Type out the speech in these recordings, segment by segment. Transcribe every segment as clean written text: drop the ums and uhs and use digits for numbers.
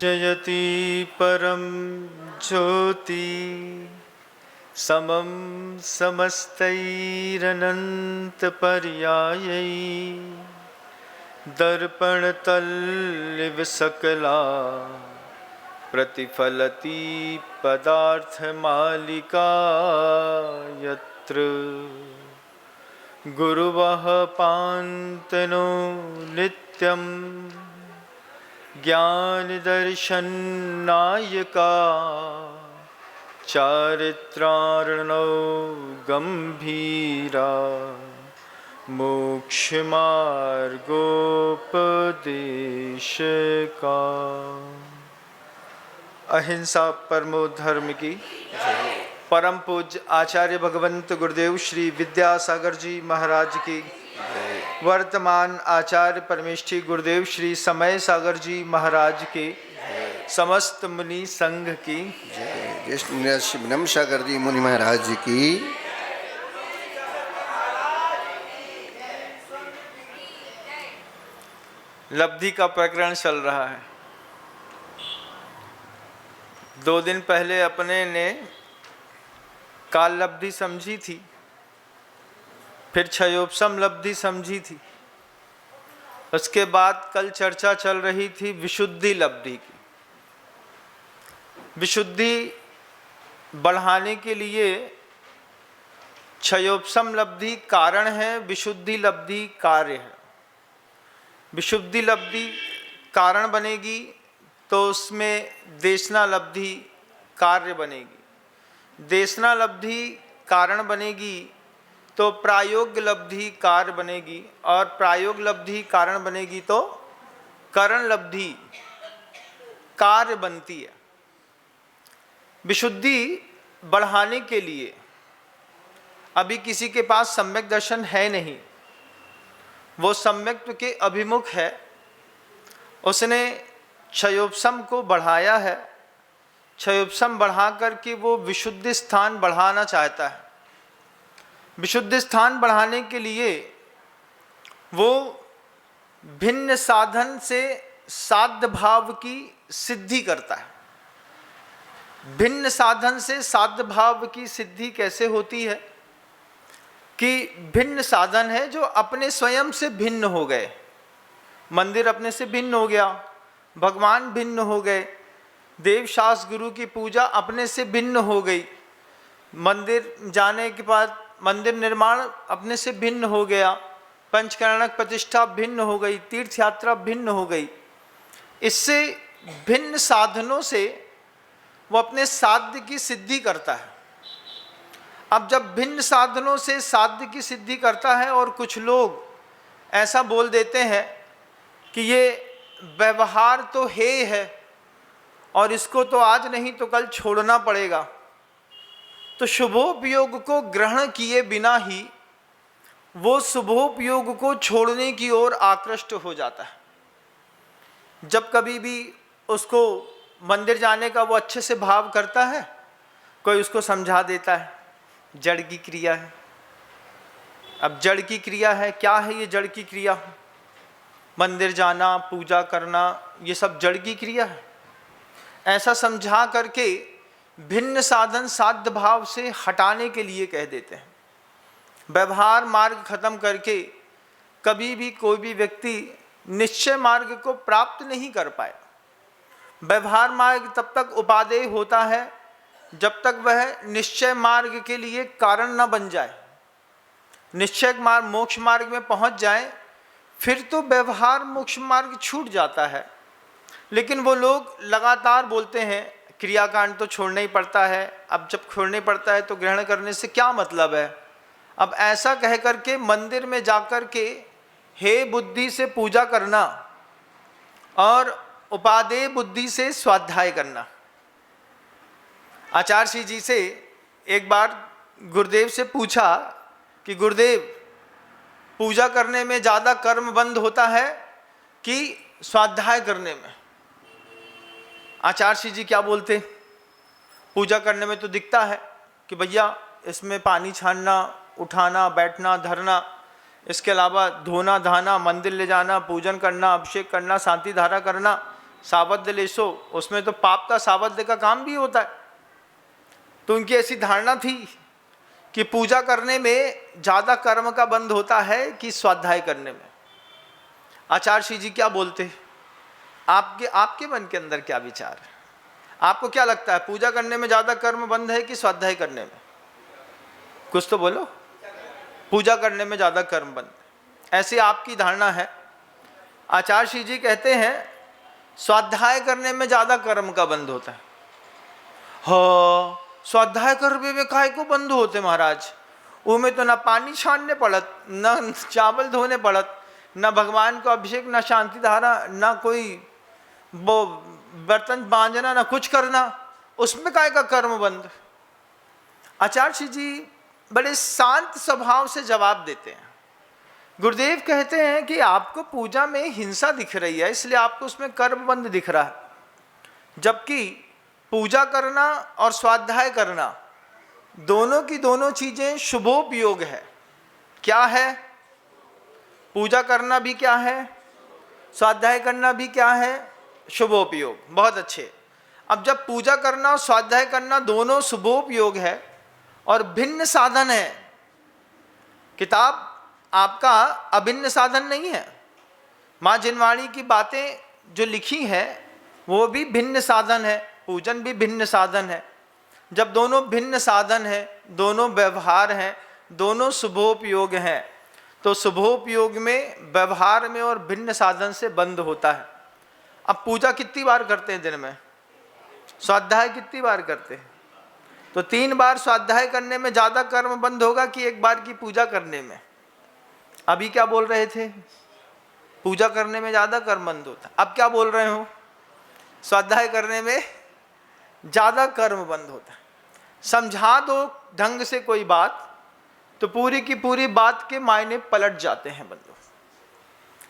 जयति परम ज्योति समं समस्तैरनन्तपर्यायै दर्पणतल्लिव सकला प्रतिफलति पदार्थमालिका यत्र गुरुवः पान्तनो नित्यं ज्ञानदर्शननायका चारित्रार्णौ गंभीरा मोक्षमार्गोपदेशका। अहिंसा परमो धर्म की परम पूज्य आचार्य भगवंत गुरुदेव श्री विद्यासागर जी महाराज की, वर्तमान आचार्य परमेष्ठी गुरुदेव श्री समय सागर जी महाराज के, समस्त मुनि संघ की जय। श्री ब्रह्म सागर जी मुनि महाराज जी की। लब्धि का प्रकरण चल रहा है। 2 दिन पहले अपने ने काल लब्धि समझी थी, फिर क्षयोपशम लब्धि समझी थी। उसके बाद कल चर्चा चल रही थी विशुद्धि लब्धि की। विशुद्धि बढ़ाने के लिए क्षयोपशम लब्धि कारण है, विशुद्धि लब्धि कार्य है। विशुद्धि लब्धि कारण बनेगी तो उसमें देशना लब्धि कार्य बनेगी। देशना लब्धि कारण बनेगी तो प्रायोग लब्धि कार्य बनेगी, और प्रायोग लब्धि कारण बनेगी तो करण लब्धि कार्य बनती है। विशुद्धि बढ़ाने के लिए अभी किसी के पास सम्यक दर्शन है नहीं, वो सम्यक्त्व के अभिमुख है। उसने क्षयोपशम को बढ़ाया है, क्षयोपशम बढ़ा करके वो विशुद्ध स्थान बढ़ाना चाहता है। विशुद्ध स्थान बढ़ाने के लिए वो भिन्न साधन से साध्य भाव की सिद्धि करता है। भिन्न साधन से साध्य भाव की सिद्धि कैसे होती है कि भिन्न साधन है जो अपने स्वयं से भिन्न हो गए। मंदिर अपने से भिन्न हो गया, भगवान भिन्न हो गए, देव शास्त्र गुरु की पूजा अपने से भिन्न हो गई, मंदिर जाने के बाद मंदिर निर्माण अपने से भिन्न हो गया, पंचकरणक प्रतिष्ठा भिन्न हो गई, तीर्थ यात्रा भिन्न हो गई। इससे भिन्न साधनों से वो अपने साध्य की सिद्धि करता है। अब जब भिन्न साधनों से साध्य की सिद्धि करता है और कुछ लोग ऐसा बोल देते हैं कि ये व्यवहार तो है और इसको तो आज नहीं तो कल छोड़ना पड़ेगा, तो शुभोपयोग को ग्रहण किए बिना ही वो शुभोपयोग को छोड़ने की ओर आकृष्ट हो जाता है। जब कभी भी उसको मंदिर जाने का वो अच्छे से भाव करता है, कोई उसको समझा देता है जड़ की क्रिया है। अब जड़ की क्रिया है, क्या है ये जड़ की क्रिया? मंदिर जाना, पूजा करना, ये सब जड़ की क्रिया है। ऐसा समझा करके भिन्न साधन साध्य भाव से हटाने के लिए कह देते हैं। व्यवहार मार्ग खत्म करके कभी भी कोई भी व्यक्ति निश्चय मार्ग को प्राप्त नहीं कर पाए। व्यवहार मार्ग तब तक उपादेय होता है जब तक वह निश्चय मार्ग के लिए कारण न बन जाए। निश्चय मार्ग मोक्ष मार्ग में पहुंच जाए फिर तो व्यवहार मोक्ष मार्ग छूट जाता है। लेकिन वो लोग लगातार बोलते हैं क्रियाकांड तो छोड़ना ही पड़ता है, अब जब छोड़ने पड़ता है तो ग्रहण करने से क्या मतलब है। अब ऐसा कह करके मंदिर में जाकर के हे बुद्धि से पूजा करना और उपादेय बुद्धि से स्वाध्याय करना। आचार्य श्री जी से एक बार गुरुदेव से पूछा कि गुरुदेव, पूजा करने में ज़्यादा कर्म बंद होता है कि स्वाध्याय करने में? आचार्य श्री जी क्या बोलते? पूजा करने में तो दिखता है कि भैया इसमें पानी छानना, उठाना, बैठना, धरना, इसके अलावा धोना धाना, मंदिर ले जाना, पूजन करना, अभिषेक करना, शांति धारा करना, सावध्य लेसो, उसमें तो पाप का सावध्य का काम भी होता है। तो उनकी ऐसी धारणा थी कि पूजा करने में ज़्यादा कर्म का बंध होता है कि स्वाध्याय करने में। आचार्य श्री जी क्या बोलते, आपके मन के अंदर क्या विचार है? आपको क्या लगता है, पूजा करने में ज़्यादा कर्म बंध है कि स्वाध्याय करने में? कुछ तो बोलो। पूजा करने में ज़्यादा कर्म बंध, ऐसी आपकी धारणा है। आचार्य श्री जी कहते हैं स्वाध्याय करने में ज़्यादा कर्म का बंध होता है। हाँ, स्वाध्याय करने में काहे को बंद होते महाराज? उनमें तो ना पानी छानने पड़त, न चावल धोने पड़त, न भगवान को अभिषेक, न शांति धारा, न कोई वो बर्तन बांधना, ना कुछ करना, उसमें काहे का कर्म बंद? आचार्य श्री जी बड़े शांत स्वभाव से जवाब देते हैं। गुरुदेव कहते हैं कि आपको पूजा में हिंसा दिख रही है, इसलिए आपको उसमें कर्म बंध दिख रहा है, जबकि पूजा करना और स्वाध्याय करना दोनों की दोनों चीजें शुभोपयोग है। क्या है? पूजा करना भी क्या है, स्वाध्याय करना भी क्या है? शुभोपयोग। बहुत अच्छे। अब जब पूजा करना और स्वाध्याय करना दोनों शुभोपयोग है और भिन्न साधन है, किताब आपका अभिन्न साधन नहीं है। माँ जिनवाणी की बातें जो लिखी है वो भी भिन्न साधन है, पूजन भी भिन्न साधन है। जब दोनों भिन्न साधन है, दोनों व्यवहार हैं, दोनों शुभोपयोग हैं, तो शुभोपयोग में, व्यवहार में और भिन्न साधन से बंद होता है। अब पूजा कितनी बार करते हैं दिन में? स्वाध्याय कितनी बार करते हैं? तो 3 बार स्वाध्याय करने में ज़्यादा कर्म बंद होगा कि 1 बार की पूजा करने में? अभी क्या बोल रहे थे? पूजा करने में ज़्यादा कर्म बंद होता। अब क्या बोल रहे हो? स्वाध्याय करने में ज़्यादा कर्म बंद होता है। समझा दो ढंग से कोई बात तो पूरी की पूरी बात के मायने पलट जाते हैं बंधु।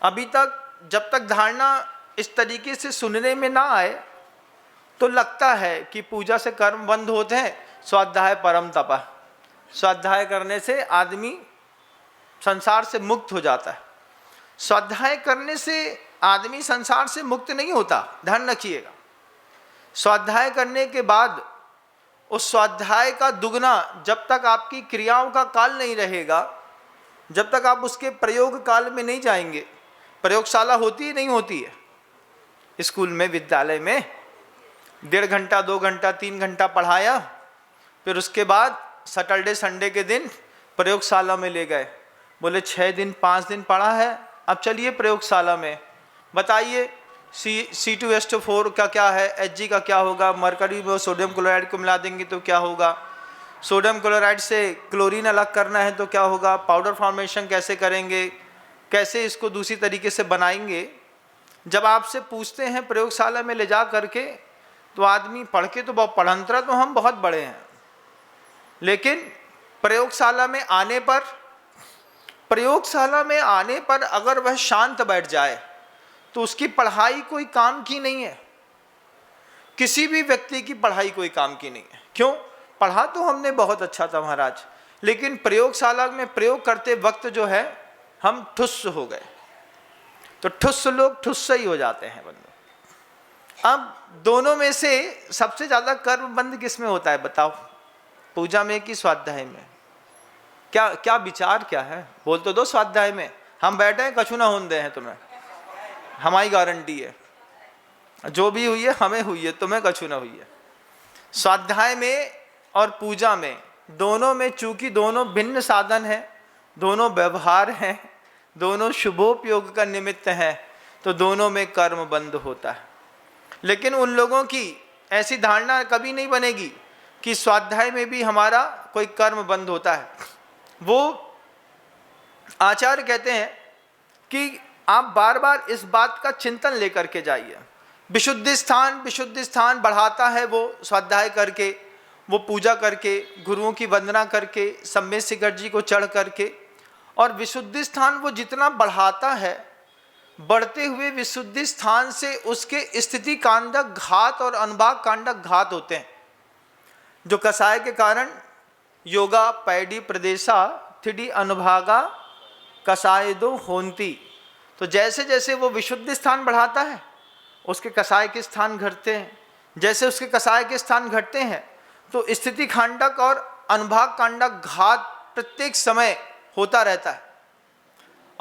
अभी तक जब तक धारणा इस तरीके से सुनने में ना आए तो लगता है कि पूजा से कर्म बंद होते हैं, स्वाध्याय परम तप, स्वाध्याय करने से आदमी संसार से मुक्त हो जाता है। स्वाध्याय करने से आदमी संसार से मुक्त नहीं होता, ध्यान रखिएगा। स्वाध्याय करने के बाद उस स्वाध्याय का दुगना, जब तक आपकी क्रियाओं का काल नहीं रहेगा, जब तक आप उसके प्रयोग काल में नहीं जाएंगे। प्रयोगशाला होती ही नहीं होती है स्कूल में, विद्यालय में 1.5 घंटा 2 घंटा 3 घंटा पढ़ाया, फिर उसके बाद सैटरडे संडे के दिन प्रयोगशाला में ले गए, बोले 6 दिन 5 दिन पढ़ा है, अब चलिए प्रयोगशाला में, बताइए C2H4 का क्या है, Hg का क्या होगा, मरकरी में सोडियम क्लोराइड को मिला देंगे तो क्या होगा, सोडियम क्लोराइड से क्लोरीन अलग करना है तो क्या होगा, पाउडर फॉर्मेशन कैसे करेंगे, कैसे इसको दूसरी तरीके से बनाएंगे। जब आपसे पूछते हैं प्रयोगशाला में ले जा करके, तो आदमी पढ़ के तो बहुत पढ़ंतरा तो हम बहुत बड़े हैं, लेकिन प्रयोगशाला में आने पर अगर वह शांत बैठ जाए तो उसकी पढ़ाई कोई काम की नहीं है। किसी भी व्यक्ति की पढ़ाई कोई काम की नहीं है। क्यों? पढ़ा तो हमने बहुत अच्छा था महाराज, लेकिन प्रयोगशाला में प्रयोग करते वक्त जो है हम ठुस हो गए। तो ठुस लोग ठुस ही हो जाते हैं बंधु। अब दोनों में से सबसे ज्यादा कर्म बंध किस में होता है बताओ? पूजा में कि स्वाध्याय में? क्या विचार क्या है? बोल तो दो। स्वाध्याय में हम बैठे हैं, कछु ना होने दे हैं तुम्हें, हमारी गारंटी है, जो भी हुई है हमें हुई है, तुम्हें कछु ना हुई है। स्वाध्याय में और पूजा में, दोनों में चूंकि दोनों भिन्न साधन है, दोनों व्यवहार हैं, दोनों शुभोपयोग का निमित्त है, तो दोनों में कर्म बंध होता है। लेकिन उन लोगों की ऐसी धारणा कभी नहीं बनेगी कि स्वाध्याय में भी हमारा कोई कर्म बंध होता है। वो आचार्य कहते हैं कि आप बार बार इस बात का चिंतन लेकर के जाइए। विशुद्धि स्थान बढ़ाता है वो स्वाध्याय करके, वो पूजा करके, गुरुओं की वंदना करके, सम्मेद शिखर जी को चढ़ करके। और विशुद्धि स्थान वो जितना बढ़ाता है, बढ़ते हुए विशुद्धि स्थान से उसके स्थिति कांडक घात और अनुभाग कांडक घात होते हैं, जो कसाय के कारण योगा पैडी प्रदेशा थिडी अनुभागा कसायदो होंती। तो जैसे जैसे वो विशुद्धि स्थान बढ़ाता है उसके कसाय के स्थान घटते हैं। जैसे उसके कसाय के स्थान घटते हैं तो स्थिति खांडक और अनुभाग कांडक घात प्रत्येक समय होता रहता है।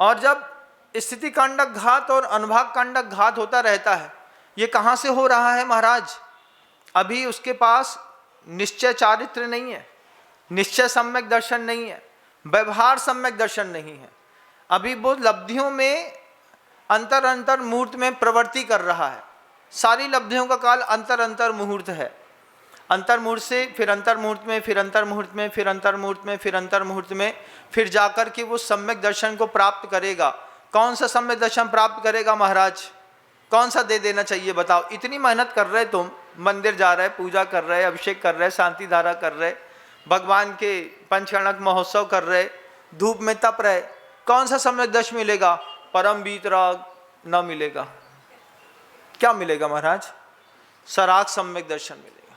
और जब स्थिति कांडक घात और अनुभाग कांडक घात होता रहता है, ये कहाँ से हो रहा है महाराज? अभी उसके पास निश्चय चारित्र नहीं है, निश्चय सम्यक दर्शन नहीं है, व्यवहार सम्यक दर्शन नहीं है। अभी वो लब्धियों में अंतर अंतर मुहूर्त में प्रवृत्ति कर रहा है। सारी लब्धियों का काल अंतर अंतर मुहूर्त है। अंतर मुहूर्त से फिर अंतर मुहूर्त में, फिर अंतर मुहूर्त में, फिर अंतर मुहूर्त में, फिर अंतर मुहूर्त में, फिर जाकर के वो सम्यक दर्शन को प्राप्त करेगा। कौन सा सम्यक दर्शन प्राप्त करेगा महाराज? कौन सा दे देना चाहिए बताओ? इतनी मेहनत कर रहे तुम, मंदिर जा रहे, पूजा कर रहे, अभिषेक कर रहे, शांति धारा कर रहे, भगवान के पंचकर्णक महोत्सव कर रहे, धूप में तप रहे, कौन सा सम्यक दर्शन मिलेगा? परम वीतराग न मिलेगा। क्या मिलेगा महाराज? सराग सम्यक दर्शन मिलेगा।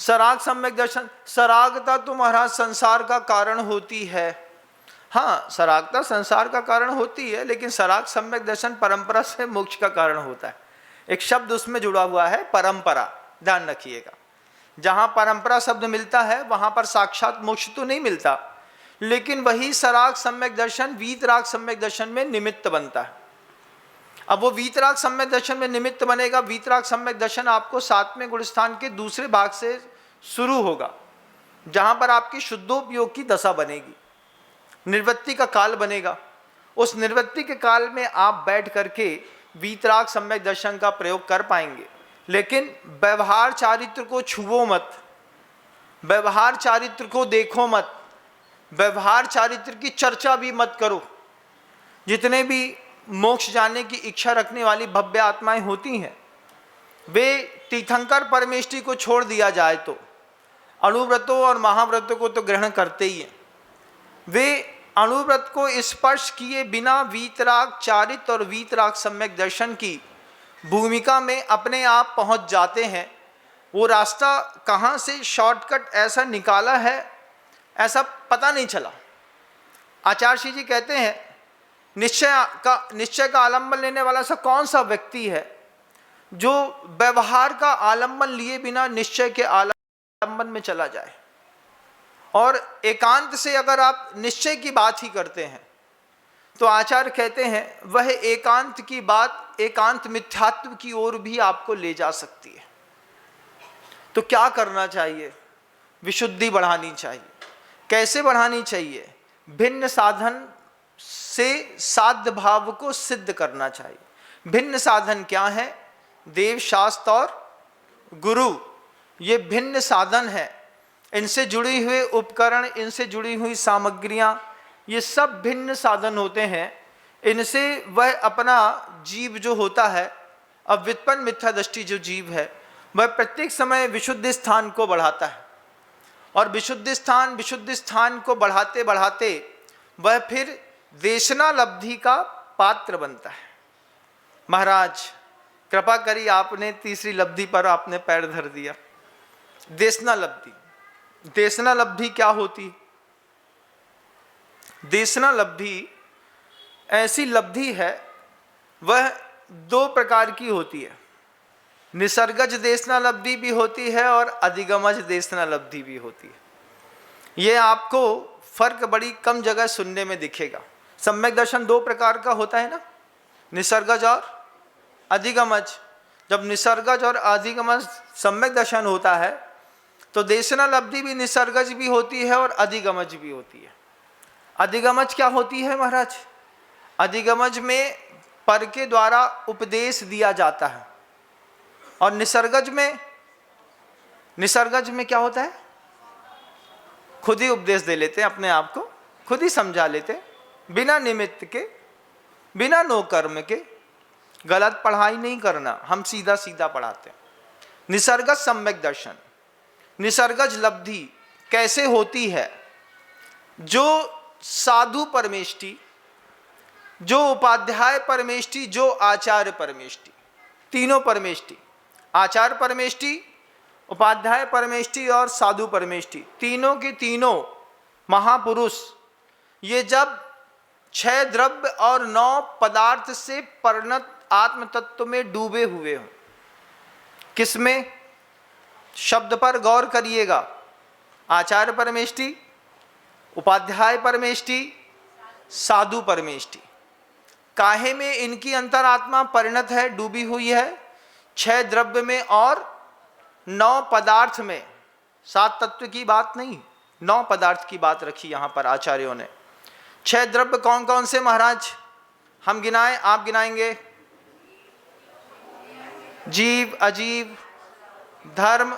सराग सम्यक दर्शन। सरागता तो महाराज संसार का कारण होती है। हाँ, सरागता संसार का कारण होती है, लेकिन सराग सम्यक दर्शन परंपरा से मोक्ष का कारण होता है। एक शब्द उसमें जुड़ा हुआ है, परंपरा, ध्यान रखिएगा। जहां परंपरा शब्द मिलता है वहां पर साक्षात मोक्ष तो नहीं मिलता, लेकिन वही सराग सम्यक दर्शन वीतराग सम्यक दर्शन में निमित्त बनता है। अब वो वीतराग सम्यक दर्शन में निमित्त बनेगा। वीतराग सम्यक दर्शन आपको 7वें गुण स्थान के दूसरे भाग से शुरू होगा, जहां पर आपकी शुद्धोपयोग की दशा बनेगी, निर्वृत्ति का काल बनेगा। उस निर्वृत्ति के काल में आप बैठ करके वीतराग सम्यक दर्शन का प्रयोग कर पाएंगे। लेकिन व्यवहार चारित्र को छुओ मत, व्यवहार चारित्र को देखो मत, व्यवहार चारित्र की चर्चा भी मत करो। जितने भी मोक्ष जाने की इच्छा रखने वाली भव्य आत्माएं होती हैं, वे तीर्थंकर परमेष्टि को छोड़ दिया जाए तो अणुव्रतों और महाव्रतों को तो ग्रहण करते ही हैं। वे अणुव्रत को स्पर्श किए बिना वीतराग चारित्र और वीतराग सम्यक दर्शन की भूमिका में अपने आप पहुंच जाते हैं। वो रास्ता कहाँ से शॉर्टकट ऐसा निकाला है, ऐसा पता नहीं चला। आचार्य जी कहते हैं, निश्चय का आलंबन लेने वाला सा कौन सा व्यक्ति है जो व्यवहार का आलंबन लिए बिना निश्चय के आलंबन में चला जाए। और एकांत से अगर आप निश्चय की बात ही करते हैं तो आचार्य कहते हैं वह एकांत की बात एकांत मिथ्यात्व की ओर भी आपको ले जा सकती है। तो क्या करना चाहिए? विशुद्धि बढ़ानी चाहिए। कैसे बढ़ानी चाहिए? भिन्न साधन से साध्य भाव को सिद्ध करना चाहिए। भिन्न साधन क्या है? देव, शास्त्र और गुरु, ये भिन्न साधन है। इनसे जुड़ी हुए उपकरण, इनसे जुड़ी हुई सामग्रियां, ये सब भिन्न साधन होते हैं। इनसे वह अपना जीव जो होता है, अब व्युत्पन्न मिथ्या दृष्टि जो जीव है, वह प्रत्येक समय विशुद्ध स्थान को बढ़ाता है। और विशुद्ध स्थान को बढ़ाते बढ़ाते वह फिर देशना लब्धि का पात्र बनता है। महाराज कृपा करी, आपने तीसरी लब्धि पर आपने पैर धर दिया। देशना लब्धि। देशना लब्धि क्या होती? देशना लब्धि ऐसी लब्धि है, वह दो प्रकार की होती है। निसर्गज देशना लब्धि भी होती है और अधिगमज देशना लब्धि भी होती है। ये आपको फर्क बड़ी कम जगह सुनने में दिखेगा। सम्यक दर्शन दो प्रकार का होता है ना, निसर्गज और अधिगमज। जब निसर्गज और अधिगमज सम्यक दर्शन होता है तो देशना लब्धि भी निसर्गज भी होती है और अधिगमज भी होती है। अधिगमज क्या होती है महाराज? अधिगमज में पर के द्वारा उपदेश दिया जाता है। और निसर्गज में क्या होता है? खुद ही उपदेश दे लेते हैं, अपने आप को खुद ही समझा लेते हैं, बिना निमित्त के, बिना नो कर्म के। गलत पढ़ाई नहीं करना, हम सीधा सीधा पढ़ाते हैं। निसर्गज सम्यक दर्शन, निसर्गज लब्धि कैसे होती है? जो साधु परमेष्टि, जो उपाध्याय परमेष्टि, जो आचार्य परमेष्टि, तीनों परमेष्टि, आचार्य परमेष्टि, उपाध्याय परमेष्टि और साधु परमेष्टि, तीनों के तीनों महापुरुष, ये जब 6 द्रव्य और 9 पदार्थ से परिणत आत्म तत्व में डूबे हुए हो। किसमें? शब्द पर गौर करिएगा। आचार्य परमेष्टि, उपाध्याय परमेष्टि, साधु परमेष्टि। काहे में इनकी अंतरात्मा परिणत है, डूबी हुई है? 6 द्रव्य में और 9 पदार्थ में। 7 तत्व की बात नहीं, 9 पदार्थ की बात रखी यहां पर आचार्यों ने। 6 द्रव्य कौन कौन से महाराज? हम गिनाएं, आप गिनाएंगे? जीव, अजीव, धर्म,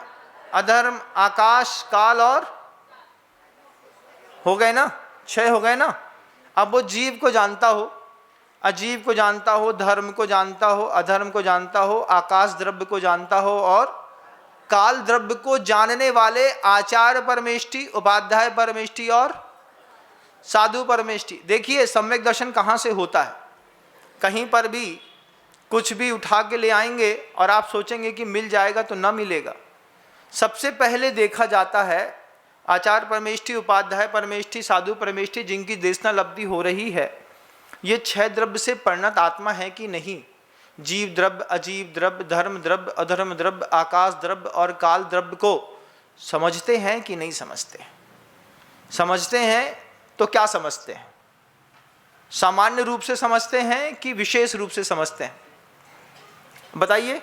अधर्म, आकाश, काल और हो गए ना? 6 हो गए ना? अब वो जीव को जानता हो, अजीव को जानता हो, धर्म को जानता हो, अधर्म को जानता हो, आकाश द्रव्य को जानता हो और काल द्रव्य को जानने वाले आचार्य परमेष्टि, उपाध्याय परमेष्टि और साधु परमेष्टि। देखिए सम्यक दर्शन कहाँ से होता है? कहीं पर भी कुछ भी उठा के ले आएंगे और आप सोचेंगे कि मिल जाएगा, तो न मिलेगा। सबसे पहले देखा जाता है आचार्य परमेष्टि, उपाध्याय परमेष्टि, साधु परमेष्टि, जिनकी देशना लब्धि हो रही है, ये 6 द्रव्य से परिणत आत्मा है कि नहीं। जीव द्रव्य, अजीव द्रव्य, धर्म द्रव्य, अधर्म द्रव्य, आकाश द्रव्य और काल द्रव्य को समझते हैं कि नहीं समझते? समझते हैं तो क्या समझते हैं? सामान्य रूप से समझते हैं कि विशेष रूप से समझते हैं? बताइए।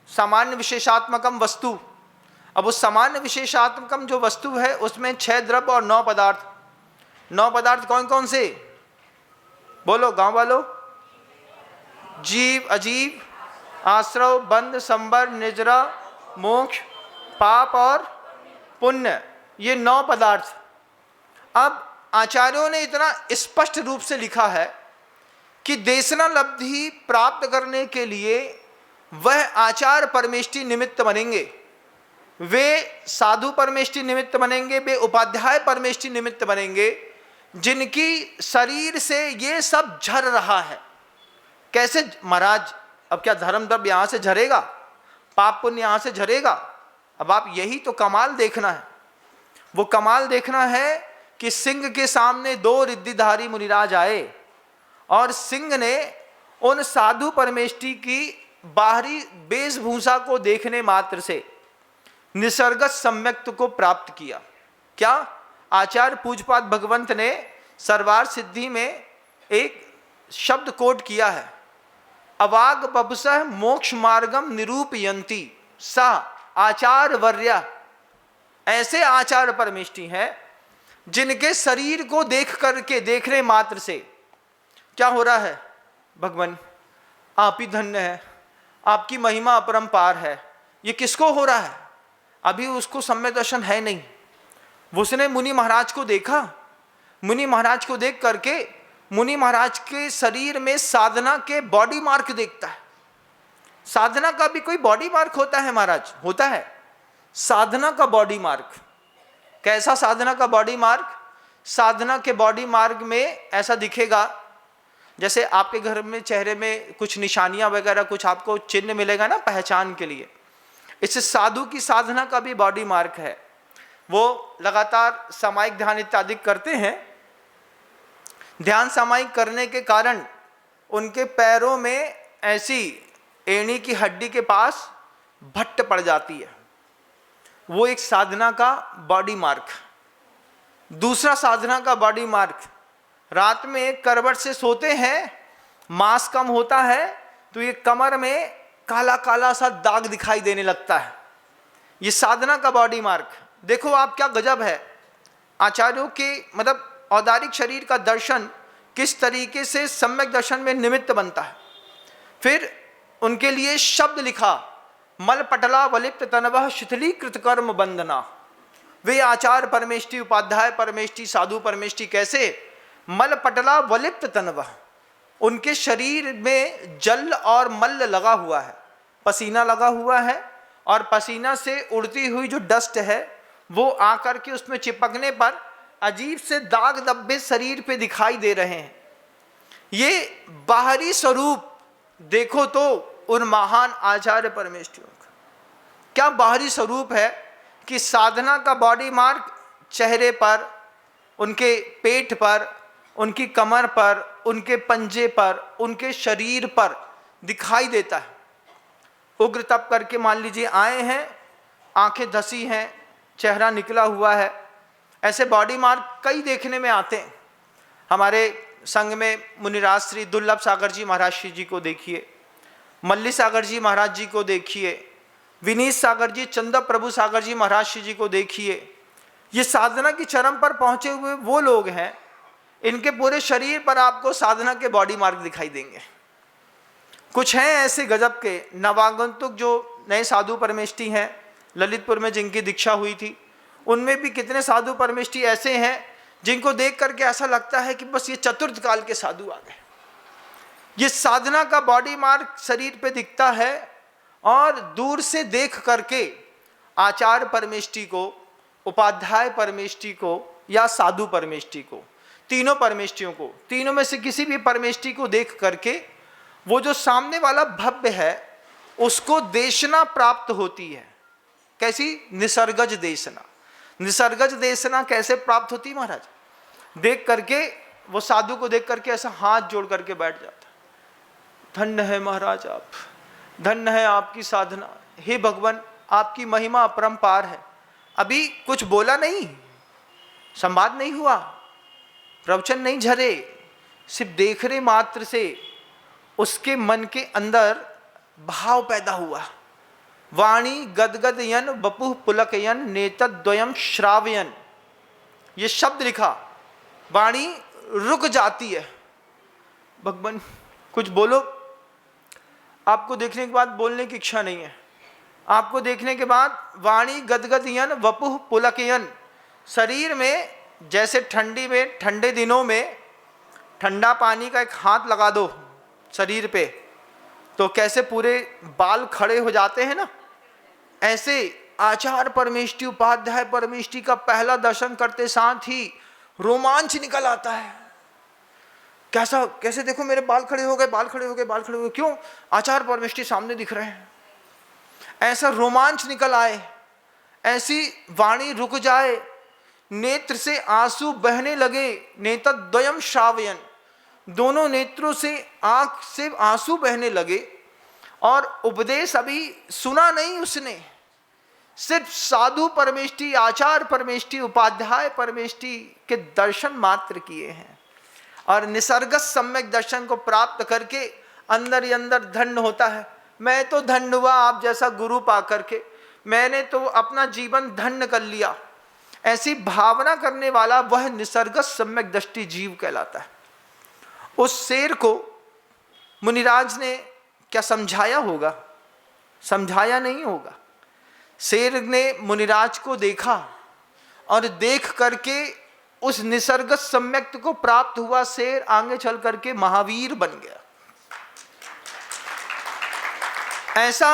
सामान्य विशेषात्मकम वस्तु। अब उस सामान्य विशेषात्मकम जो वस्तु है उसमें 6 द्रव्य और 9 पदार्थ। 9 पदार्थ कौन कौन से? बोलो गांव वालों। जीव, अजीव, आश्रव, बंध, संबर, निजरा, मोक्ष, पाप और पुण्य, ये 9 पदार्थ। अब आचार्यों ने इतना स्पष्ट रूप से लिखा है कि देशना लब्धि प्राप्त करने के लिए वह आचार्य परमेष्टि निमित्त बनेंगे, वे साधु परमेष्टि निमित्त बनेंगे, वे उपाध्याय परमेष्टि निमित्त बनेंगे, जिनकी शरीर से ये सब झर रहा है। कैसे महाराज? अब क्या धर्म द्रव्य यहाँ से झरेगा, पाप पुण्य यहाँ से झरेगा? अब आप यही तो कमाल देखना है। वो कमाल देखना है कि सिंह के सामने 2 रिद्धिधारी मुनिराज आए और सिंह ने उन साधु परमेष्टि की बाहरी वेशभूषा को देखने मात्र से निसर्गत सम्यक्त्व को प्राप्त किया। क्या? आचार्य पूज्यपाद भगवंत ने सर्वार सिद्धि में एक शब्द कोट किया है, अवाग बपसह मोक्ष मार्गम निरूपयंती सा आचार्य वर्या। ऐसे आचार्य परमेष्टि हैं जिनके शरीर को देख करके, देखने मात्र से क्या हो रहा है? भगवान आप ही धन्य है, आपकी महिमा अपरंपार है। ये किसको हो रहा है? अभी उसको सम्यक दर्शन है नहीं। उसने मुनि महाराज को देखा, मुनि महाराज को देख करके मुनि महाराज के शरीर में साधना के बॉडी मार्क देखता है। साधना का भी कोई बॉडी मार्क होता है महाराज? होता है। साधना का बॉडी मार्क कैसा? साधना का बॉडी मार्क, साधना के बॉडी मार्क में ऐसा दिखेगा जैसे आपके घर में चेहरे में कुछ निशानियां वगैरह कुछ आपको चिन्ह मिलेगा ना पहचान के लिए। इससे साधु की साधना का भी बॉडी मार्क है। वो लगातार सामायिक ध्यान इत्यादि करते हैं। ध्यान सामायिक करने के कारण उनके पैरों में ऐसी एड़ी की हड्डी के पास भट्ट पड़ जाती है। वो एक साधना का बॉडी मार्क। दूसरा साधना का बॉडी मार्क, रात में एक करवट से सोते हैं, मांस कम होता है तो ये कमर में काला काला सा दाग दिखाई देने लगता है। ये साधना का बॉडी मार्क। देखो आप क्या गजब है। आचार्यों के मतलब औदारिक शरीर का दर्शन किस तरीके से सम्यक दर्शन में निमित्त बनता है। फिर उनके लिए शब्द लिखा, मल पटला वलिप्त तनवः शिथिलीकृत कर्म बंधना। वे आचार्य परमेष्टि, उपाध्याय परमेष्टि, साधु परमेष्टि कैसे? मल पटला वलिप्त तनवः, उनके शरीर में जल और मल लगा हुआ है, पसीना लगा हुआ है और पसीना से उड़ती हुई जो डस्ट है वो आकर के उसमें चिपकने पर अजीब से दाग धब्बे शरीर पे दिखाई दे रहे हैं। ये बाहरी स्वरूप देखो तो उन महान आचार्य परमेष्ठियों का क्या बाहरी स्वरूप है कि साधना का बॉडी मार्क चेहरे पर, उनके पेट पर उनकी कमर पर, उनके पंजे पर, उनके शरीर पर दिखाई देता है। उग्र तप करके मान लीजिए आए हैं, आंखें धसी हैं, चेहरा निकला हुआ है, ऐसे बॉडी मार्क कई देखने में आते हैं। हमारे संघ में मुनिराज श्री दुर्लभ सागर जी महाराज श्री जी को देखिए, मल्ली सागर जी महाराज जी को देखिए, विनीत सागर जी, चंदा प्रभु सागर जी महाराज श्री जी को देखिए। ये साधना की चरम पर पहुंचे हुए वो लोग हैं, इनके पूरे शरीर पर आपको साधना के बॉडी मार्क दिखाई देंगे। कुछ हैं ऐसे गजब के नवागंतुक जो नए साधु परमेष्ठी हैं, ललितपुर में जिनकी दीक्षा हुई थी, उनमें भी कितने साधु परमेष्ठी ऐसे हैं जिनको देख करके ऐसा लगता है कि बस ये चतुर्थ काल के साधु आ गए। ये साधना का बॉडी मार्क शरीर पे दिखता है और दूर से देख करके आचार्य परमेष्ठी को, उपाध्याय परमेष्ठी को या साधु परमेष्ठी को, तीनों परमेष्ठियों को, तीनों में से किसी भी परमेष्ठी को देख करके वो जो सामने वाला भव्य है उसको देशना प्राप्त होती है। कैसी? निसर्गज देशना। निसर्गज देशना कैसे प्राप्त होती महाराज? देख करके वो साधु को देख करके ऐसा हाथ जोड़ करके बैठ जाता, धन्य है महाराज आप, धन्य है आपकी साधना, हे भगवान आपकी महिमा अपरंपार है। अभी कुछ बोला नहीं, संवाद नहीं हुआ, प्रवचन नहीं झरे, सिर्फ देखने मात्र से उसके मन के अंदर भाव पैदा हुआ। वाणी गदगदयन वपुः पुलकयन नेतद्वयम श्रावयन, ये शब्द लिखा, वाणी रुक जाती है। भगवान कुछ बोलो, आपको देखने के बाद बोलने की इच्छा नहीं है, आपको देखने के बाद वाणी गदगदयन वपुः पुलकयन, शरीर में जैसे ठंडी में, ठंडे दिनों में ठंडा पानी का एक हाथ लगा दो शरीर पे तो कैसे पूरे बाल खड़े हो जाते हैं ना, ऐसे आचार्य परमेष्ठी, उपाध्याय परमेष्ठी का पहला दर्शन करते साथ ही रोमांच निकल आता है। कैसा, कैसे देखो मेरे बाल खड़े हो गए, बाल खड़े हो गए, बाल खड़े हो गए, क्यों? आचार्य परमेष्ठी सामने दिख रहे हैं। ऐसा रोमांच निकल आए, ऐसी वाणी रुक जाए, नेत्र से आंसू बहने लगे, नेतद्वयम श्रावयन, दोनों नेत्रों से आंख से आंसू बहने लगे। और उपदेश अभी सुना नहीं उसने, सिर्फ साधु परमेष्ठी, आचार्य परमेष्ठी, उपाध्याय परमेष्ठी के दर्शन मात्र किए हैं और निसर्गत सम्यक दर्शन को प्राप्त करके अंदर ही अंदर धन्य होता है। मैं तो धन्य हुआ आप जैसा गुरु पा करके, मैंने तो अपना जीवन धन्य कर लिया, ऐसी भावना करने वाला वह निसर्गत सम्यक दृष्टि जीव कहलाता है। उस शेर को मुनिराज ने क्या समझाया होगा? समझाया नहीं होगा। शेर ने मुनिराज को देखा और देख करके उस निसर्गत सम्यक्त को प्राप्त हुआ शेर आगे चल करके महावीर बन गया। ऐसा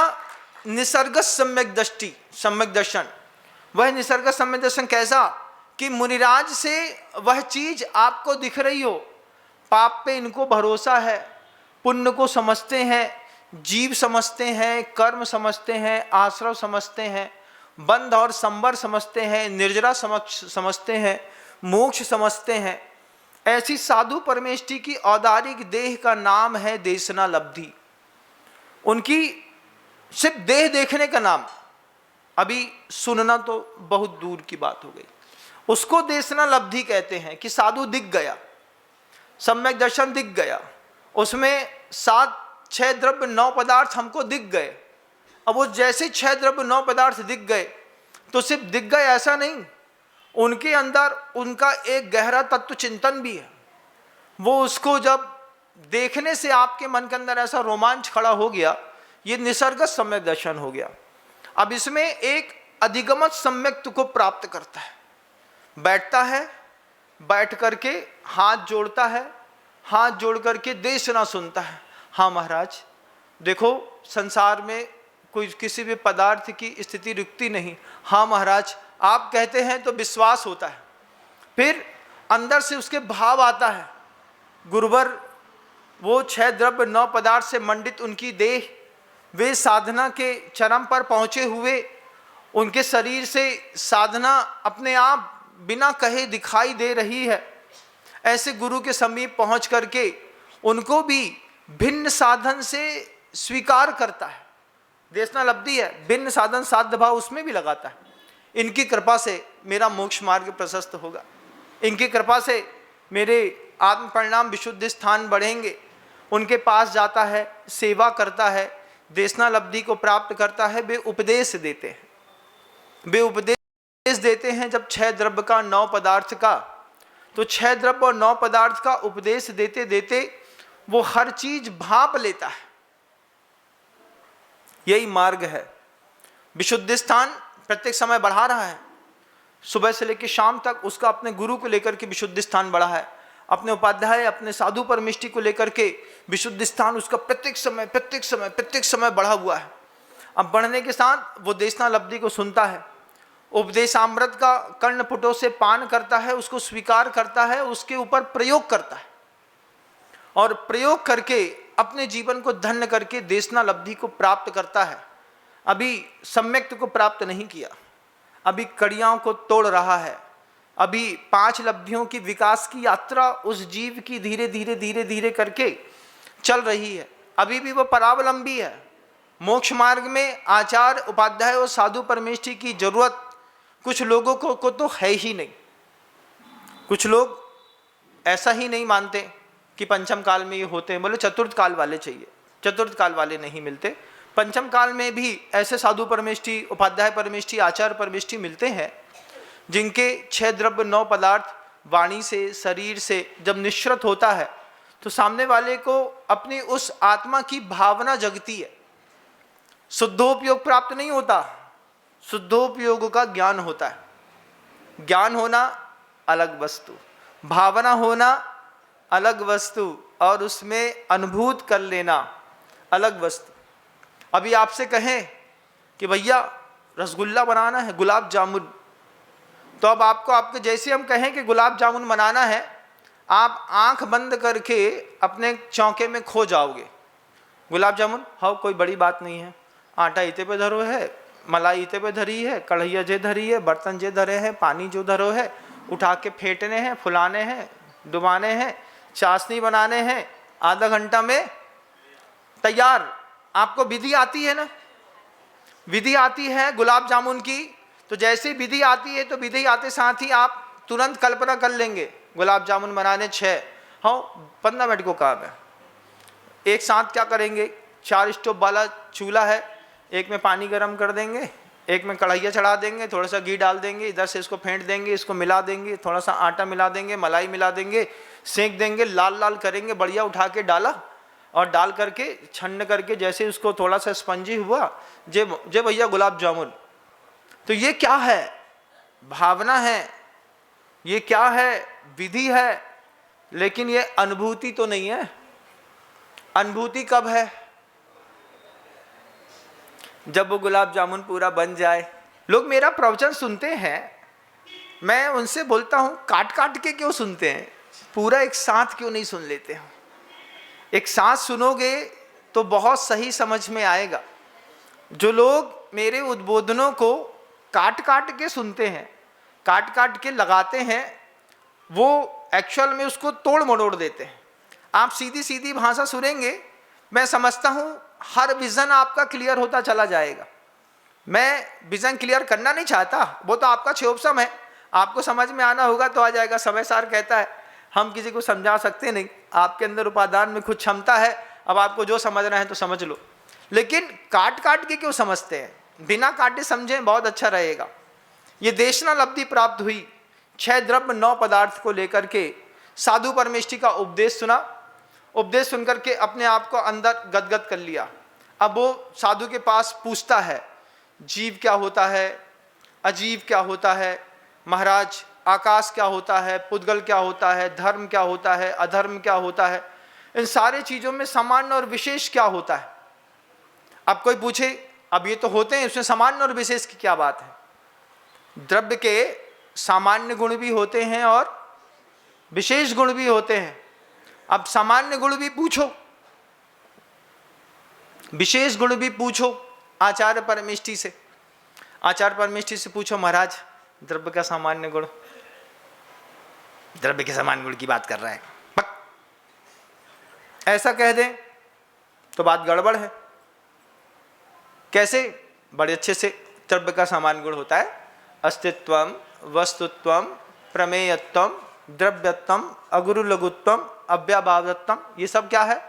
निसर्गत सम्यक दृष्टि, सम्यक दर्शन, वह निसर्गत सम्यक दर्शन कैसा कि मुनिराज से वह चीज आपको दिख रही हो, पाप पे इनको भरोसा है, पुण्य को समझते हैं, जीव समझते हैं, कर्म समझते हैं, आश्रव समझते हैं, बंध और संबर समझते हैं, निर्जरा समझते हैं, मोक्ष समझते हैं। ऐसी साधु परमेष्ठी की औदारिक देह का नाम है देशना लब्धि। उनकी सिर्फ देह देखने का नाम, अभी सुनना तो बहुत दूर की बात हो गई, उसको देशना लब्धि कहते हैं कि साधु दिख गया, सम्यक दर्शन दिख गया, उसमें 7 6 द्रव्य 9 पदार्थ हमको दिख गए। अब वो जैसे 6 द्रव्य 9 पदार्थ दिख गए तो सिर्फ दिख गए ऐसा नहीं, उनके अंदर उनका एक गहरा तत्व चिंतन भी है। वो उसको जब देखने से आपके मन के अंदर ऐसा रोमांच खड़ा हो गया, ये निसर्गत सम्यक दर्शन हो गया। अब इसमें एक अधिगमत सम्यक्त को प्राप्त करता है, बैठता है, बैठ करके हाथ जोड़ता है, हाथ जोड़ करके देशना सुनता है। हाँ महाराज देखो संसार में कोई किसी भी पदार्थ की स्थिति रुकती नहीं। हाँ महाराज आप कहते हैं तो विश्वास होता है। फिर अंदर से उसके भाव आता है। गुरुवर वो 6 द्रव्य 9 पदार्थ से मंडित उनकी देह, वे साधना के चरम पर पहुँचे हुए, उनके शरीर से साधना अपने आप बिना कहे दिखाई दे रही है। ऐसे गुरु के समीप पहुंच करके उनको भी भिन्न साधन से स्वीकार करता है। देशनालब्धि है, भिन्न साधन साध्य भाव उसमें भी लगाता है। इनकी कृपा से मेरा मोक्ष मार्ग प्रशस्त होगा, इनकी कृपा से मेरे आत्म परिणाम विशुद्ध स्थान बढ़ेंगे। उनके पास जाता है, सेवा करता है, देशनालब्धि को प्राप्त करता है। वे उपदेश देते हैं, वे उपदेश देते हैं। जब 6 द्रव्य का 9 पदार्थ का, तो 6 द्रव्य और 9 पदार्थ का उपदेश देते देते वो हर चीज भाप लेता है। यही मार्ग है। विशुद्ध स्थान प्रत्येक समय बढ़ा रहा है, सुबह से लेकर शाम तक उसका अपने गुरु को लेकर के विशुद्ध स्थान बढ़ा है, अपने उपाध्याय अपने साधु परमिष्टि को लेकर के विशुद्ध स्थान उसका प्रत्येक समय बढ़ा हुआ है। अब बढ़ने के साथ वो देशनालब्धि को सुनता है, उपदेशामृत का कर्णपुटों से पान करता है, उसको स्वीकार करता है, उसके ऊपर प्रयोग करता है और प्रयोग करके अपने जीवन को धन्य करके देशनालब्धि को प्राप्त करता है। अभी सम्यक्त को प्राप्त नहीं किया, अभी कड़ियाओं को तोड़ रहा है। अभी 5 लब्धियों की विकास की यात्रा उस जीव की धीरे धीरे करके चल रही है। अभी भी वो परावलंबी है। मोक्ष मार्ग में आचार्य उपाध्याय और साधु परमेष्ठी की जरूरत कुछ लोगों को तो है ही नहीं। कुछ लोग ऐसा ही नहीं मानते कि पंचम काल में ये होते हैं, बोले चतुर्थ काल वाले चाहिए। चतुर्थ काल वाले नहीं मिलते। पंचम काल में भी ऐसे साधु परमेष्ठी, उपाध्याय परमेष्ठी, आचार्य परमेष्ठी मिलते हैं जिनके 6 द्रव्य 9 पदार्थ वाणी से, शरीर से जब निश्रित होता है तो सामने वाले को अपनी उस आत्मा की भावना जगती है। शुद्धोपयोग प्राप्त नहीं होता, शुद्धोपयोग का ज्ञान होता है। ज्ञान होना अलग वस्तु, भावना होना अलग वस्तु और उसमें अनुभूत कर लेना अलग वस्तु। अभी आपसे कहें कि भैया रसगुल्ला बनाना है, गुलाब जामुन, तो अब आपको आपके जैसे हम कहें कि गुलाब जामुन बनाना है, आप आंख बंद करके अपने चौके में खो जाओगे। गुलाब जामुन हाँ कोई बड़ी बात नहीं है, आटा इते पे धरो है, मलाई इते पे धरी है, कढ़ैया जे धरी है, बर्तन जे धरे हैं, पानी जो धरो है, उठा के फेंटने हैं, फुलाने हैं, डुबाने हैं, चाशनी बनाने हैं, आधा घंटा में तैयार। आपको विधि आती है ना, विधि आती है गुलाब जामुन की, तो जैसे विधि आती है तो विधि आते साथ ही आप तुरंत कल्पना कर लेंगे गुलाब जामुन बनाने 6 हाँ 15 मिनट को काम है। एक साथ क्या करेंगे, 4 स्टोव वाला चूल्हा है, एक में पानी गर्म कर देंगे, एक में कढ़ैया चढ़ा देंगे, थोड़ा सा घी डाल देंगे, इधर से इसको फेंट देंगे, इसको मिला देंगे, थोड़ा सा आटा मिला देंगे, मलाई मिला देंगे, सेंक देंगे, लाल लाल करेंगे, बढ़िया उठा के डाला और डाल करके छन्न करके जैसे उसको थोड़ा सा स्पंजी हुआ, जे भैया गुलाब जामुन। तो ये क्या है, भावना है, ये क्या है, विधि है, लेकिन ये अनुभूति तो नहीं है। अनुभूति कब है, जब वो गुलाब जामुन पूरा बन जाए। लोग मेरा प्रवचन सुनते हैं, मैं उनसे बोलता हूँ काट काट के क्यों सुनते हैं, पूरा एक साथ क्यों नहीं सुन लेते हैं। एक साथ सुनोगे तो बहुत सही समझ में आएगा। जो लोग मेरे उद्बोधनों को काट काट के सुनते हैं, काट काट के लगाते हैं, वो एक्चुअल में उसको तोड़ मरोड़ देते हैं। आप सीधी सीधी भाषा सुनेंगे, मैं समझता हूँ हर विजन आपका क्लियर होता चला जाएगा। मैं विजन क्लियर करना नहीं चाहता, वो तो आपका क्षोभसम है, आपको समझ में आना होगा तो आ जाएगा। समय सार कहता है हम किसी को समझा सकते नहीं, आपके अंदर उपादान में कुछ क्षमता है, अब आपको जो समझना है तो समझ लो। लेकिन काट काट के क्यों समझते हैं, बिना काटे समझें बहुत अच्छा रहेगा। ये देशनालब्धि प्राप्त हुई, 6 द्रव्य 9 पदार्थ को लेकर के साधु परमेष्ठी का उपदेश सुना, उपदेश सुनकर के अपने आप को अंदर गदगद कर लिया। अब वो साधु के पास पूछता है जीव क्या होता है, अजीव क्या होता है, महाराज आकाश क्या होता है, पुद्गल क्या होता है, धर्म क्या होता है, अधर्म क्या होता है, इन सारे चीज़ों में सामान्य और विशेष क्या होता है। अब कोई पूछे अब ये तो होते हैं, इसमें सामान्य और विशेष की क्या बात है। द्रव्य के सामान्य गुण भी होते हैं और विशेष गुण भी होते हैं। अब सामान्य गुण भी पूछो, विशेष गुण भी पूछो आचार्य परमेष्ठी से। आचार्य परमेष्ठी से पूछो महाराज द्रव्य का सामान्य गुण, द्रव्य के समान गुण की बात कर रहा है, पक। ऐसा कह दें तो बात गड़बड़ है। कैसे? बड़े अच्छे से द्रव्य का समान गुण होता है अस्तित्वम, वस्तुत्वम, प्रमेयत्वम, द्रव्यत्वम, अगुरु लघुत्वम, अव्यभावत्वम। ये सब क्या है?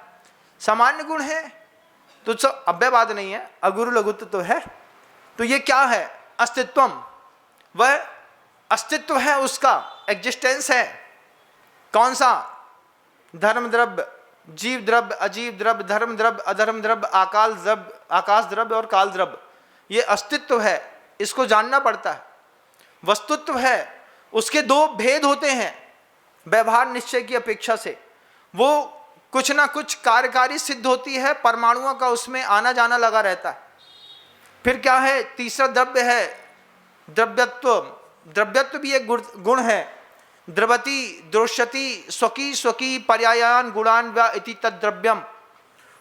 सामान्य गुण है। तो सब अव्यवाद नहीं है, अगुरु लघुत्व तो है। तो ये क्या है? अस्तित्वम, वह अस्तित्व है, उसका एग्जिस्टेंस है। कौन सा? धर्म द्रव्य, जीव द्रव्य, अजीव द्रव्य, धर्म द्रव्य, अधर्म द्रव्य, आकाश द्रव्य और काल द्रव्य। ये अस्तित्व है, इसको जानना पड़ता है। वस्तुत्व है, उसके दो भेद होते हैं व्यवहार निश्चय की अपेक्षा से। वो कुछ ना कुछ कार्यकारी सिद्ध होती है, परमाणुओं का उसमें आना जाना लगा रहता है। फिर क्या है? तीसरा द्रव्य है द्रव्यत्व। द्रव्यत्व भी एक गुण है। द्रवति, द्रोष्यति, स्वकी स्वकी पर्यायान गुणान व इति तद्द्रव्यम।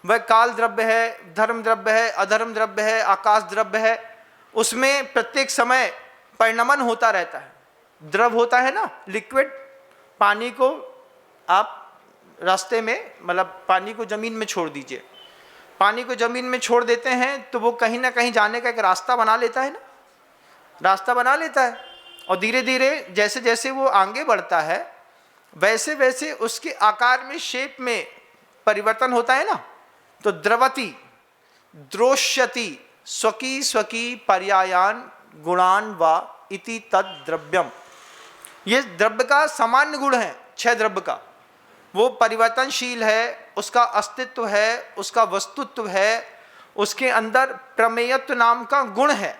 वह काल द्रव्य है, धर्म द्रव्य है, अधर्म द्रव्य है, आकाश द्रव्य है। उसमें प्रत्येक समय परिणमन होता रहता है। द्रव होता है ना, लिक्विड। पानी को आप रास्ते में, मतलब पानी को जमीन में छोड़ दीजिए, पानी को जमीन में छोड़ देते हैं तो वो कहीं ना कहीं जाने का एक रास्ता बना लेता है ना, रास्ता बना लेता है। और धीरे धीरे जैसे जैसे वो आगे बढ़ता है वैसे वैसे उसके आकार में, शेप में परिवर्तन होता है ना। तो द्रवति, द्रोष्यति, स्वकी स्वकी पर्यायान गुणान व इति तद द्रव्यम। ये द्रव्य का सामान्य गुण है, 6 द्रव्य का। वो परिवर्तनशील है, उसका अस्तित्व है, उसका वस्तुत्व है, उसके अंदर प्रमेयत्व नाम का गुण है।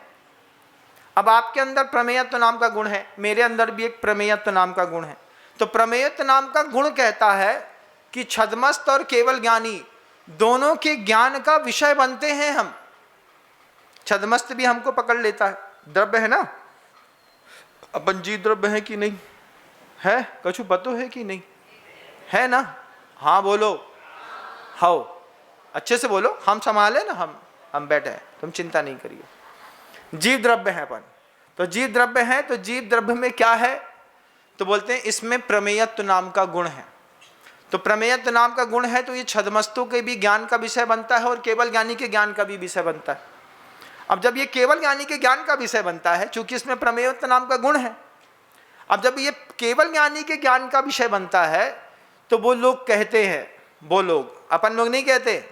अब आपके अंदर प्रमेयत्व नाम का गुण है, मेरे अंदर भी एक प्रमेयत्व नाम का गुण है। तो प्रमेयत्व नाम का गुण कहता है कि छद्मस्त और केवल ज्ञानी दोनों के ज्ञान का विषय बनते हैं हम। छद्मस्त भी हमको पकड़ लेता है, द्रव्य है ना। अपन जी द्रव्य है कि नहीं है? कछु पतो है कि नहीं है ना? हाँ बोलो, हाओ, अच्छे से बोलो। हम संभाले ना, हम बैठे हैं, तुम चिंता नहीं करिए। जीव द्रव्य है अपन। तो जीव द्रव्य है, तो जीव द्रव्य में क्या है? तो बोलते हैं इसमें प्रमेयत्व नाम का गुण है। तो प्रमेयत्व नाम का गुण है तो ये छद्मस्तों के भी ज्ञान का विषय बनता है और केवल ज्ञानी के ज्ञान का भी विषय बनता है। अब जब ये केवल ज्ञानी के ज्ञान का विषय बनता है, चूंकि इसमें प्रमेयत्व नाम का गुण है, अब जब ये केवल ज्ञानी के ज्ञान का विषय बनता है तो वो लोग कहते हैं, वो लोग, अपन लोग नहीं कहते,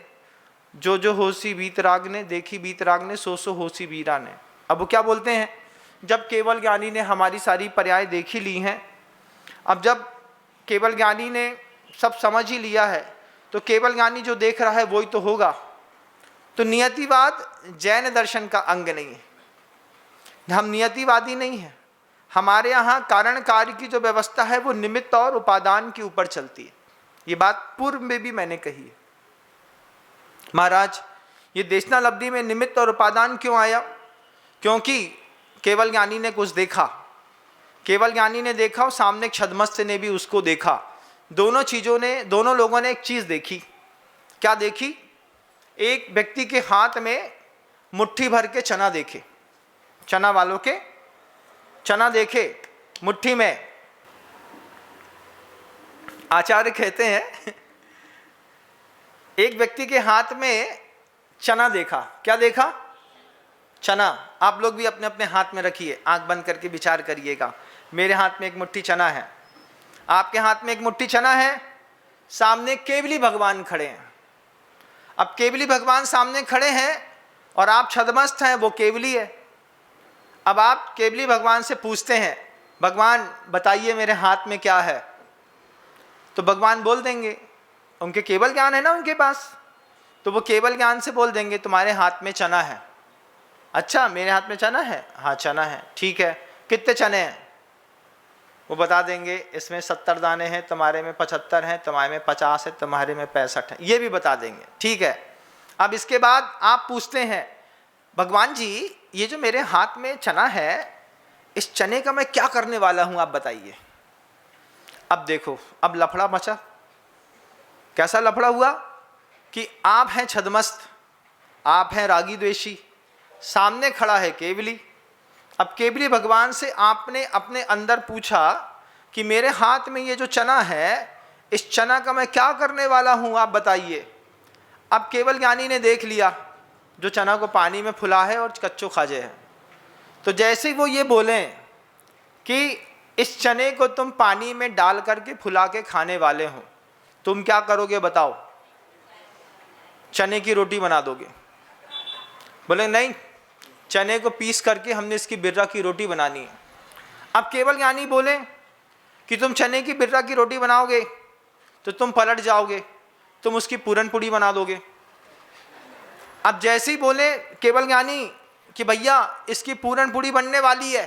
जो जो होसी वीतराग ने, देखी वीतराग ने, सो सो होसी वीरा ने। अब वो क्या बोलते हैं? जब केवल ज्ञानी ने हमारी सारी पर्याय देख ही ली हैं, अब जब केवल ज्ञानी ने सब समझ ही लिया है तो केवल ज्ञानी जो देख रहा है वही तो होगा। तो नियतिवाद जैन दर्शन का अंग नहीं है, हम नियतिवादी नहीं हैं। हमारे यहाँ कारण कार्य की जो व्यवस्था है वो निमित्त और उपादान के ऊपर चलती है। ये बात पूर्व में भी मैंने कही है। महाराज, ये देशनालब्धि में निमित्त और उपादान क्यों आया? क्योंकि केवल ज्ञानी ने कुछ देखा, केवल ज्ञानी ने देखा और सामने छद्मस्त ने भी उसको देखा। दोनों लोगों ने एक चीज देखी। क्या देखी? एक व्यक्ति के हाथ में मुट्ठी भर के चना देखे, चना वालों के चना देखे मुट्ठी में। आचार्य कहते हैं एक व्यक्ति के हाथ में चना देखा। क्या देखा? चना। आप लोग भी अपने अपने हाथ में रखिए, आंख बंद करके विचार करिएगा। मेरे हाथ में एक मुट्ठी चना है, आपके हाथ में एक मुट्ठी चना है, सामने केवली भगवान खड़े हैं। अब केवली भगवान सामने खड़े हैं और आप छद्मस्त हैं, वो केवली है। अब आप केवली भगवान से पूछते हैं, भगवान बताइए मेरे हाथ में क्या है? तो भगवान बोल देंगे, उनके केवल ज्ञान है ना उनके पास, तो वो केवल ज्ञान से बोल देंगे तुम्हारे हाथ में चना है। अच्छा, मेरे हाथ में चना है? हाँ चना है। ठीक है, कितने चने हैं? वो बता देंगे इसमें 70 दाने हैं, तुम्हारे में 75 हैं, तुम्हारे में 50 है, तुम्हारे में 65 है, ये भी बता देंगे। ठीक है। अब इसके बाद आप पूछते हैं, भगवान जी ये जो मेरे हाथ में चना है, इस चने का मैं क्या करने वाला हूं, आप बताइए। अब देखो, अब लफड़ा मचा। कैसा लफड़ा हुआ कि आप हैं छद्मस्त, आप हैं रागी द्वेषी, सामने खड़ा है केवली। अब केवली भगवान से आपने अपने अंदर पूछा कि मेरे हाथ में ये जो चना है, इस चना का मैं क्या करने वाला हूँ, आप बताइए। अब केवल ज्ञानी ने देख लिया जो चना को पानी में फुला है और कच्चो खाजे है। तो जैसे ही वो ये बोलें कि इस चने को तुम पानी में डाल करके फुला के खाने वाले हो, तुम क्या करोगे बताओ? चने की रोटी बना दोगे? बोले नहीं, चने को पीस करके हमने इसकी बिर्रा की रोटी बनानी है। अब केवल ज्ञानी बोले कि तुम चने की बिर्रा की रोटी बनाओगे तो तुम पलट जाओगे, तुम उसकी पूरन पूड़ी बना दोगे। अब जैसे ही बोले केवल ज्ञानी कि भैया इसकी पूरन पूड़ी बनने वाली है,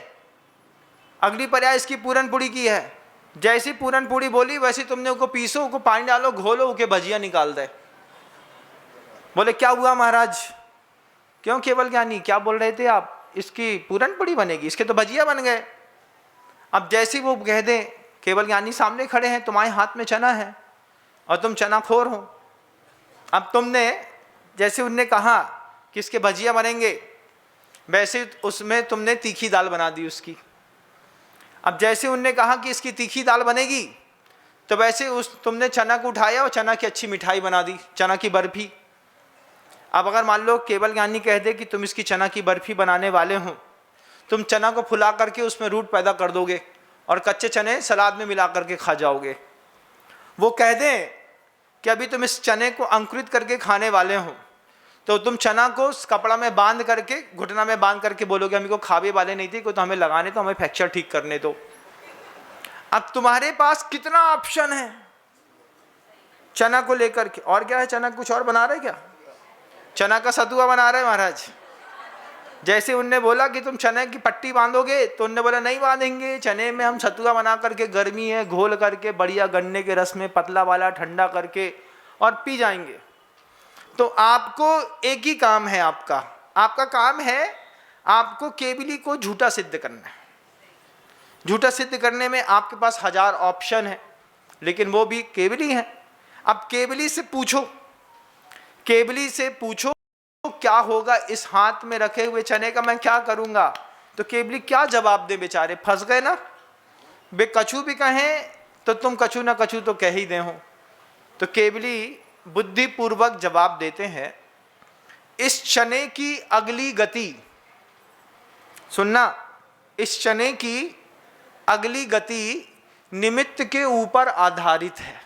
अगली पर्याय इसकी पूरन पूड़ी की है, जैसी पूरन पूड़ी बोली वैसे तुमने उसको पीसो, उसको पानी डालो, घोलो, उसके भजिया निकाल दे। बोले क्या हुआ महाराज? क्यों केवल ज्ञानी, क्या बोल रहे थे आप? इसकी पूरन पूड़ी बनेगी, इसके तो भजिया बन गए। अब जैसे वो कह दें केवल ज्ञानी सामने खड़े हैं, तुम्हारे हाथ में चना है और तुम चना खोर हो। अब तुमने जैसे उनने कहा कि इसके भजिया बनेंगे, वैसे उसमें तुमने तीखी दाल बना दी उसकी। अब जैसे उनने कहा कि इसकी तीखी दाल बनेगी, तो वैसे तुमने चना को उठाया और चना की अच्छी मिठाई बना दी, चना की बर्फी। अब अगर मान लो केवल ज्ञानी कह दे कि तुम इसकी चना की बर्फी बनाने वाले हो, तुम चना को फुला करके उसमें रूट पैदा कर दोगे और कच्चे चने सलाद में मिला करके खा जाओगे। वो कह दें कि अभी तुम इस चने को अंकुरित करके खाने वाले हो, तो तुम चना को कपड़ा में बांध करके, घुटना में बांध करके बोलोगे हम को खावे वाले नहीं थे, कोई तो हमें लगाने, तो हमें फ्रैक्चर ठीक करने दो। अब तुम्हारे पास कितना ऑप्शन है चना को लेकर के। और क्या है, चना कुछ और बना रहे क्या? चना का सतुआ बना रहे महाराज। जैसे उनने बोला कि तुम चने की पट्टी बांधोगे, तो उनने बोला नहीं बांधेंगे, चने में हम सतुआ बना करके, गर्मी है, घोल करके बढ़िया गन्ने के रस में पतला वाला ठंडा करके और पी जाएंगे। तो आपको एक ही काम है, आपका काम है आपको केवली को झूठा सिद्ध करना है। झूठा सिद्ध करने में आपके पास 1000 ऑप्शन है, लेकिन वो भी केवली है। अब केवली से पूछो क्या होगा इस हाथ में रखे हुए चने का, मैं क्या करूंगा? तो केवली क्या जवाब दे? बेचारे फंस गए ना। बे कछु भी कहें तो तुम कछु ना कछु तो कह ही दे हो। तो केवली बुद्धिपूर्वक जवाब देते हैं, इस चने की अगली गति, सुनना, इस चने की अगली गति निमित्त के ऊपर आधारित है।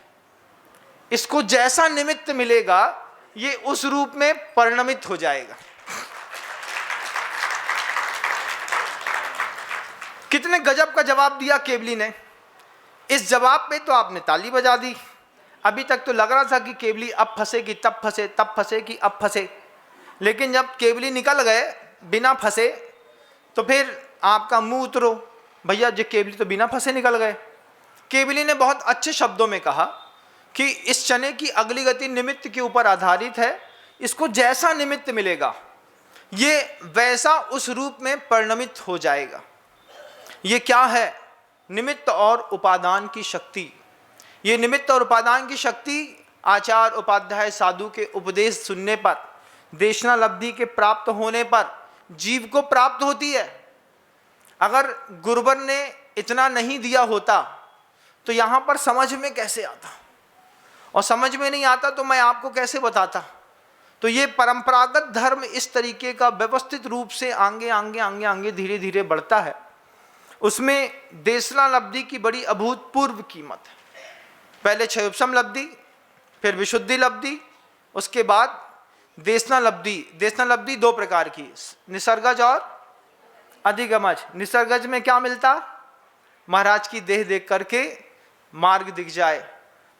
इसको जैसा निमित्त मिलेगा ये उस रूप में परिणमित हो जाएगा। कितने गजब का जवाब दिया केवली ने। इस जवाब पे तो आपने ताली बजा दी। अभी तक तो लग रहा था कि केवली अब फंसेगी तब फंसे, तब फंसेगी अब फंसे, लेकिन जब केवली निकल गए बिना फंसे, तो फिर आपका मुंह उतरो भैया, जो केवली तो बिना फंसे निकल गए। केवली ने बहुत अच्छे शब्दों में कहा कि इस चने की अगली गति निमित्त के ऊपर आधारित है, इसको जैसा निमित्त मिलेगा ये वैसा उस रूप में परिणमित हो जाएगा। ये क्या है? निमित्त और उपादान की शक्ति। ये निमित्त और उपादान की शक्ति आचार्य उपाध्याय साधु के उपदेश सुनने पर, देशनालब्धि के प्राप्त होने पर जीव को प्राप्त होती है। अगर गुरुवर ने इतना नहीं दिया होता तो यहाँ पर समझ में कैसे आता, और समझ में नहीं आता तो मैं आपको कैसे बताता। तो ये परंपरागत धर्म इस तरीके का व्यवस्थित रूप से आगे आगे आगे आगे धीरे धीरे बढ़ता है। उसमें देशनालब्धि की बड़ी अभूतपूर्व कीमत है। पहले क्षयोपशम लब्धि, फिर विशुद्धि लब्धि, उसके बाद देशनालब्धि। देशनालब्धि 2 प्रकार की, निसर्गज और अधिगमज। निसर्गज में क्या मिलता? महाराज की देह देख करके मार्ग दिख जाए,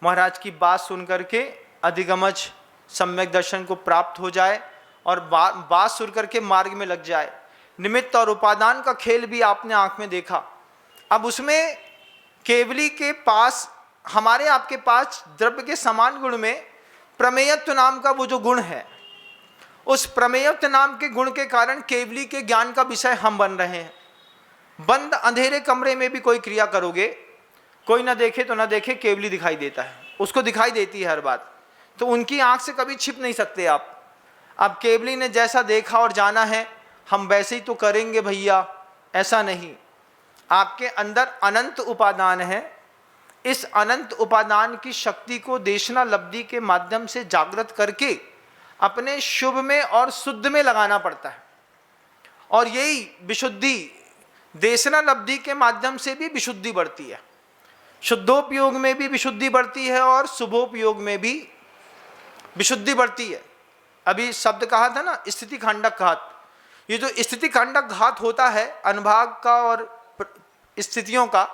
महाराज की बात सुन करके अधिगमज सम्यक दर्शन को प्राप्त हो जाए और बात सुन करके मार्ग में लग जाए। निमित्त और उपादान का खेल भी आपने आंख में देखा। अब उसमें केवली के पास, हमारे आपके पास द्रव्य के समान गुण में प्रमेयत्व नाम का वो जो गुण है, उस प्रमेयत्व नाम के गुण के कारण केवली के ज्ञान का विषय हम बन रहे हैं। बंद अंधेरे कमरे में भी कोई क्रिया करोगे, कोई ना देखे तो ना देखे, केवली दिखाई देता है, उसको दिखाई देती है हर बात। तो उनकी आंख से कभी छिप नहीं सकते आप। अब केवली ने जैसा देखा और जाना है हम वैसे ही तो करेंगे भैया, ऐसा नहीं। आपके अंदर अनंत उपादान है। इस अनंत उपादान की शक्ति को देशना लब्धि के माध्यम से जागृत करके अपने शुभ में और शुद्ध में लगाना पड़ता है। और यही विशुद्धि देशना लब्धि के माध्यम से भी विशुद्धि बढ़ती है। शुद्धोपयोग में भी विशुद्धि बढ़ती है और शुभोपयोग में भी विशुद्धि बढ़ती है। अभी शब्द कहा था ना, स्थिति खंडक घात। ये जो स्थिति खंडक घात होता है अनुभाग का और स्थितियों का,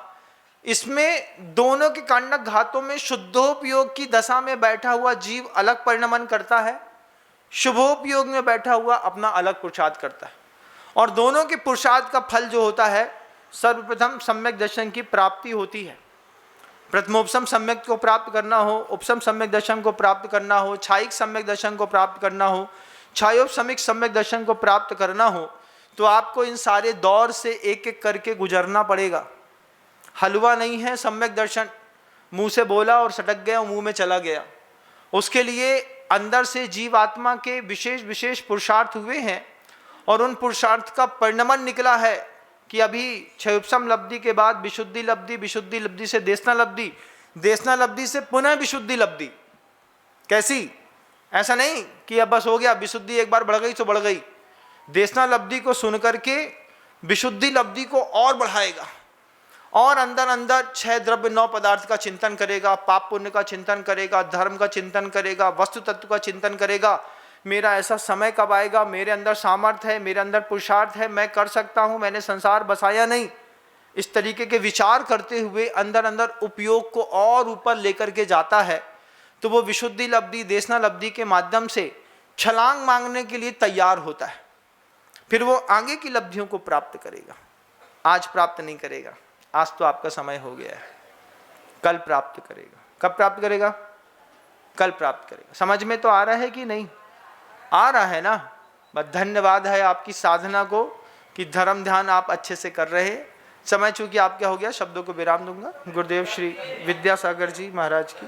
इसमें दोनों के खंडक घातों में शुद्धोपयोग की दशा में बैठा हुआ जीव अलग परिणमन करता है, शुभोपयोग में बैठा हुआ अपना अलग पुरुषार्थ करता है। और दोनों के पुरुषार्थ का फल जो होता है, सर्वप्रथम सम्यक दर्शन की प्राप्ति होती है। प्रथमोपसम सम्यक को प्राप्त करना हो, उपसम सम्यक दर्शन को प्राप्त करना हो, छायिक सम्यक दर्शन को प्राप्त करना हो, छायोपसमिक सम्यक दर्शन को प्राप्त करना हो, तो आपको इन सारे दौर से एक एक करके गुजरना पड़ेगा। हलवा नहीं है सम्यक दर्शन, मुंह से बोला और सटक गया और मुंह में चला गया। उसके लिए अंदर से जीवात्मा के विशेष विशेष पुरुषार्थ हुए हैं और उन पुरुषार्थ का परिणमन निकला है कि अभी क्षयोपसम लब्धि के बाद विशुद्धि लब्धि, विशुद्धि लब्धि से देशना लब्धि, देशना लब्धि से पुनः विशुद्धि लब्धि। कैसी? ऐसा नहीं कि अब बस हो गया, विशुद्धि एक बार बढ़ गई तो बढ़ गई। देशना लब्धि को सुन करके विशुद्धि लब्धि को और बढ़ाएगा और अंदर अंदर 6 द्रव्य 9 पदार्थ का चिंतन करेगा, पाप पुण्य का चिंतन करेगा, धर्म का चिंतन करेगा, वस्तु तत्व का चिंतन करेगा। मेरा ऐसा समय कब आएगा, मेरे अंदर सामर्थ्य है, मेरे अंदर पुरुषार्थ है, मैं कर सकता हूँ, मैंने संसार बसाया नहीं। इस तरीके के विचार करते हुए अंदर अंदर उपयोग को और ऊपर लेकर के जाता है, तो वो विशुद्धि लब्धि देशना लब्धि के माध्यम से छलांग मांगने के लिए तैयार होता है। फिर वो आगे की लब्धियों को प्राप्त करेगा। आज प्राप्त नहीं करेगा, आज तो आपका समय हो गया है, कल प्राप्त करेगा। कब प्राप्त करेगा? कल प्राप्त करेगा। समझ में तो आ रहा है कि नहीं? आ रहा है ना? बस धन्यवाद है आपकी साधना को कि धर्म ध्यान आप अच्छे से कर रहे हैं। समय चूंकि आपका हो गया, शब्दों को विराम दूंगा। गुरुदेव श्री विद्यासागर जी महाराज की